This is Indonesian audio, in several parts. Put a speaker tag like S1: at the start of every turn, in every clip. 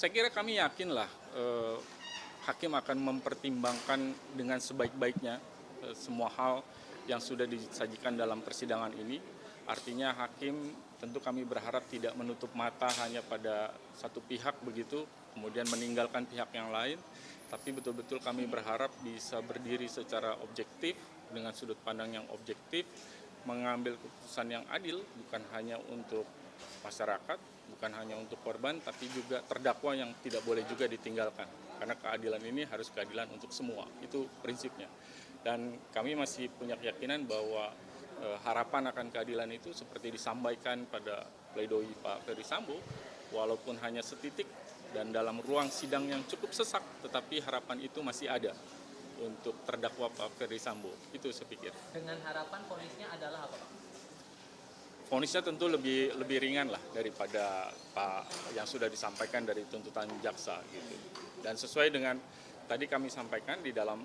S1: Saya kira kami yakinlah hakim akan mempertimbangkan dengan sebaik-baiknya semua hal yang sudah disajikan dalam persidangan ini. Artinya hakim tentu kami berharap tidak menutup mata hanya pada satu pihak begitu, kemudian meninggalkan pihak yang lain, tapi betul-betul kami berharap bisa berdiri secara objektif dengan sudut pandang yang objektif, mengambil keputusan yang adil bukan hanya untuk masyarakat, bukan hanya untuk korban, tapi juga terdakwa yang tidak boleh juga ditinggalkan. Karena keadilan ini harus keadilan untuk semua, itu prinsipnya. Dan kami masih punya keyakinan bahwa harapan akan keadilan itu seperti disampaikan pada pledoi Pak Ferdisambo, walaupun hanya setitik dan dalam ruang sidang yang cukup sesak, tetapi harapan itu masih ada untuk terdakwa Pak Ferdisambo. Itu saya pikir.
S2: Dengan harapan vonisnya adalah apa, Pak?
S1: Vonisnya tentu lebih ringan lah daripada Pak yang sudah disampaikan dari tuntutan jaksa gitu. Dan sesuai dengan tadi kami sampaikan di dalam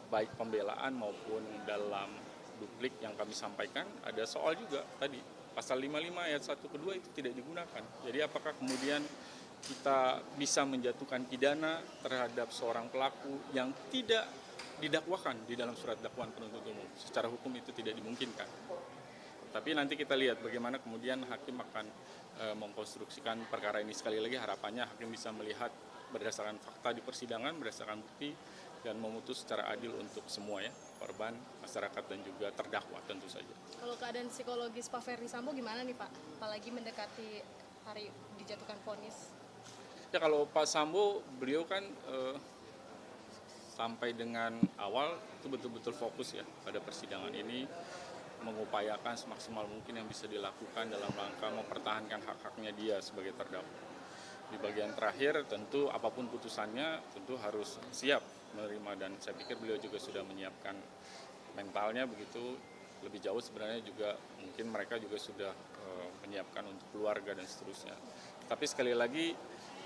S1: baik pembelaan maupun dalam duplik yang kami sampaikan, ada soal juga tadi pasal 55 ayat 1 ke 2 itu tidak digunakan. Jadi apakah kemudian kita bisa menjatuhkan pidana terhadap seorang pelaku yang tidak didakwakan di dalam surat dakwaan penuntut umum? Secara hukum itu tidak dimungkinkan. Tapi nanti kita lihat bagaimana kemudian hakim akan mengkonstruksikan perkara ini. Sekali lagi harapannya hakim bisa melihat berdasarkan fakta di persidangan, berdasarkan bukti, dan memutus secara adil untuk semua ya, korban, masyarakat, dan juga terdakwa tentu saja.
S3: Kalau keadaan psikologis Pak Ferdisambo gimana nih Pak? Apalagi mendekati hari dijatuhkan vonis.
S1: Ya kalau Pak Sambo, beliau kan sampai dengan awal itu betul-betul fokus ya pada persidangan ini, mengupayakan semaksimal mungkin yang bisa dilakukan dalam rangka mempertahankan hak-haknya dia sebagai terdakwa. Di bagian terakhir tentu apapun putusannya tentu harus siap menerima, dan saya pikir beliau juga sudah menyiapkan mentalnya begitu. Lebih jauh sebenarnya juga mungkin mereka juga sudah menyiapkan untuk keluarga dan seterusnya. Tapi sekali lagi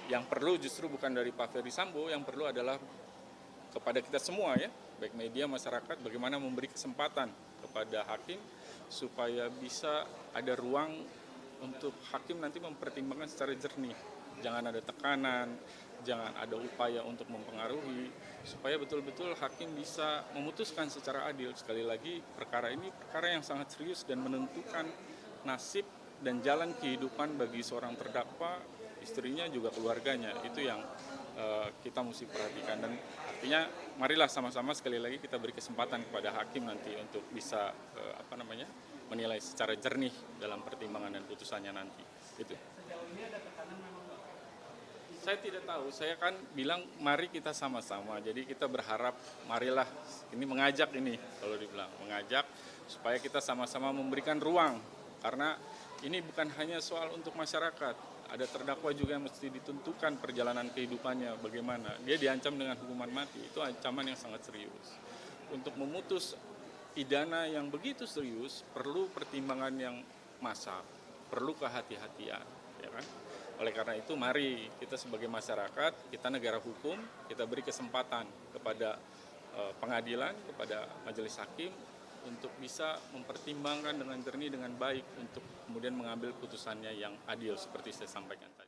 S1: yang perlu justru bukan dari Pak Ferdisambo, yang perlu adalah kepada kita semua ya, baik media, masyarakat, bagaimana memberi kesempatan kepada hakim supaya bisa ada ruang untuk hakim nanti mempertimbangkan secara jernih. Jangan ada tekanan, jangan ada upaya untuk mempengaruhi, supaya betul-betul hakim bisa memutuskan secara adil. Sekali lagi, perkara ini perkara yang sangat serius dan menentukan nasib dan jalan kehidupan bagi seorang terdakwa, istrinya juga keluarganya. Itu yang kita mesti perhatikan, dan artinya marilah sama-sama sekali lagi kita beri kesempatan kepada hakim nanti untuk bisa menilai secara jernih dalam pertimbangan dan putusannya nanti. Itu.
S2: Sejauh ini ada tekanan memang?
S1: Saya tidak tahu, saya kan bilang mari kita sama-sama, jadi kita berharap marilah, ini mengajak ini kalau dibilang, mengajak supaya kita sama-sama memberikan ruang, karena ini bukan hanya soal untuk masyarakat, ada terdakwa juga yang mesti ditentukan perjalanan kehidupannya bagaimana, dia diancam dengan hukuman mati, itu ancaman yang sangat serius. Untuk memutus pidana yang begitu serius, perlu pertimbangan yang masak, perlu kehati-hatian, ya kan? Oleh karena itu mari kita sebagai masyarakat, kita negara hukum, kita beri kesempatan kepada pengadilan, kepada majelis hakim untuk bisa mempertimbangkan dengan jernih, dengan baik, untuk kemudian mengambil putusannya yang adil seperti saya sampaikan tadi.